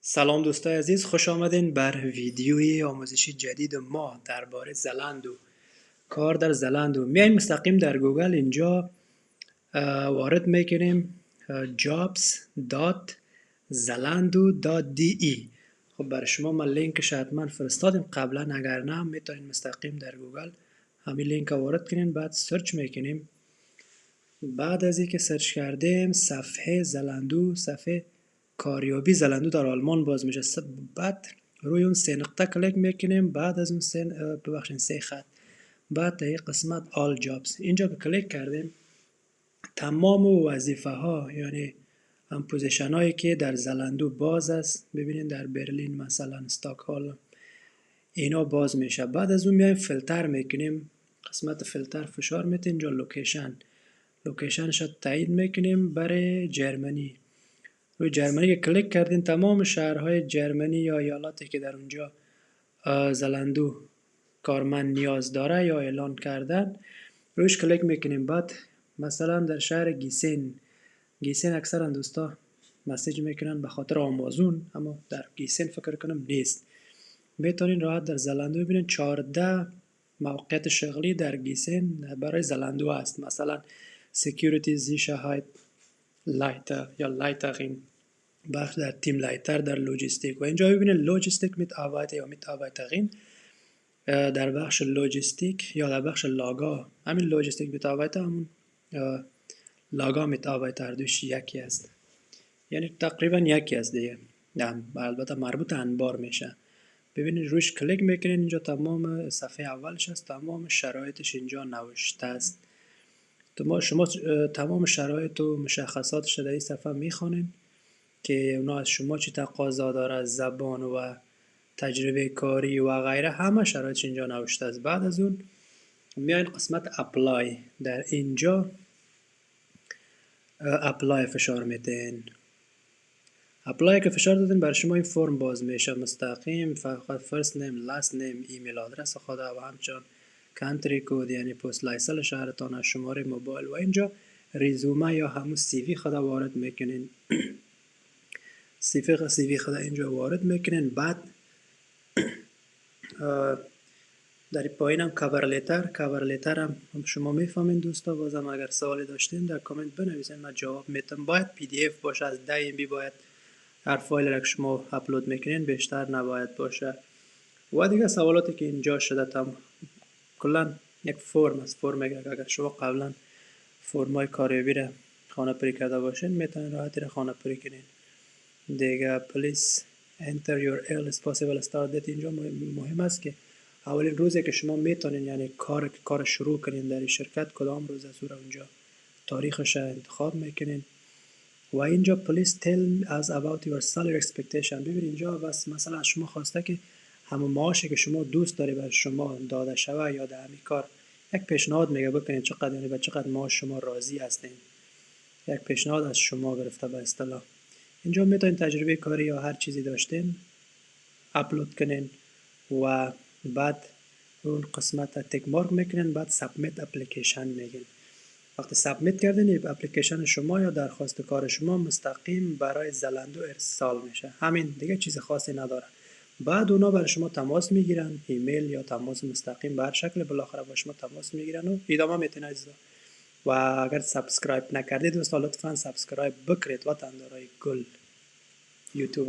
سلام دوستای عزیز، خوش آمدین بر ویدیوی آموزشی جدید ما درباره زلندو. کار در زلندو میایم مستقیم در گوگل اینجا وارد میکنیم jobs.zalando.de. خب برای شما من لینکش حتما فرستادیم قبلا، اگر نه میتونین مستقیم در گوگل همین لینک وارد کنین، بعد سرچ میکنیم. بعد از اینکه سرچ کردیم صفحه زلندو، صفحه کاریابی زلندو در آلمان باز میشه. بعد روی اون سه نقطه کلیک میکنیم، بعد از اون سه خط، بعد در این قسمت all jobs اینجا که کلیک کردیم تمام وظیفه ها، یعنی هم پوزیشن هایی که در زلندو باز است، ببینید در برلین مثلا، استکهلم، اینا باز میشه. بعد از اون میایم فیلتر میکنیم، قسمت فیلتر فشار میتین، اینجا لوکیشنش رو تایید میکنیم برای جرمنی. روی جرمنی که کلیک کردین تمام شهرهای جرمنی یا ایالاتی که در اونجا زلندو کارمند نیاز داره یا اعلان کردن رویش کلیک میکنیم. بعد مثلا در شهر گیسین اکثرا دوستا مسیج میکنن به خاطر آمازون، اما در گیسین فکر کنم نیست. میتونین راحت در زلندو ببینین 14 موقعیت شغلی در گیسین برای زلندو است. مثلا سکیوریتی Sicherheit لایتر یا لایترین بخش در تیم لایتر در لوجستیک. و اینجا ببینید لوجستیک Mitarbeiter یا Mitarbeiterin در بخش لوجستیک یا در بخش لاگا. همین لوجستیک Mitarbeiter همون لاگا Mitarbeiter دوش یکی است، یعنی تقریبا یکی است دیگه، البته مربوط انبار میشه. ببینید روش کلیک میکنین، اینجا تمام صفحه اولش است، تمام شرایطش اینجا نوشته است. شما تمام شرایط و مشخصاتش در این صفحه میخوانین که اونا از شما چی تقاضا داره، از زبان و تجربه کاری و غیره، همه شرایطش اینجا نوشته است. بعد از اون میاین قسمت اپلای، در اینجا اپلای فشار میتین. اپلای که فشار دادین برای شما این فرم باز میشه مستقیم، فقط فرست نیم، لاست نیم، ایمیل آدرس خود و همچنان کانتری کد یعنی پست لایسل شهرتان، شماره موبایل و اینجا ریزومه یا همون سی وی خود وارد میکنین. سی وی خود اینجا وارد میکنین. بعد در پایین هم کاور لیتر هم شما میفهمین دوستا. بازم اگر سوالی داشتین در کامنت بنویسین، من جواب میتم. باید پی دی اف باشه، از 10 MB باید هر فایل را که شما اپلود میکنین، بیشتر نباید باشه. و دیگه سوالاتی که اینجا شده کلا یک فرم است. فرم اگر شما قبلا فرمای کاریابی را خانه پری کرده باشین میتونین راحتی را خانه پری کنین دیگه. please enter your earliest possible start date. اینجا مهم است که اولین روزی که شما میتونین، یعنی کار شروع کنین در این شرکت، کدام روز از اونجا تاریخش انتخاب میکنین. و اینجا please tell us about your salary expectation. ببین اینجا مثلا از شما خواسته که همون معاشی که شما دوست داری بر شما داده شوه یا در همین کار یک پیشنهاد میگه بکنین چقدر، یعنی به چقدر معاش شما راضی هستین. یک پیشنهاد از شما گرفته به اصطلاح. اینجا میتونین تجربه کاری یا هر چیزی داشتین اپلود کنین و بعد اون قسمت تک مارک میکنین، بعد سابمیت اپلیکیشن میگین. وقتی سابمیت کردین اپلیکیشن شما یا درخواست کار شما مستقیم برای زلندو ارسال میشه. همین دیگه، چیز خاصی نداره. بعد اونا برای شما تماس میگیرن، ایمیل یا تماس مستقیم، به هر شکل بالاخره با شما تماس میگیرن و ادامه میتین. و اگر سابسکرایب نکردید دوستان لطفا سابسکرایب بکنید. وطندارای گل یوتیوب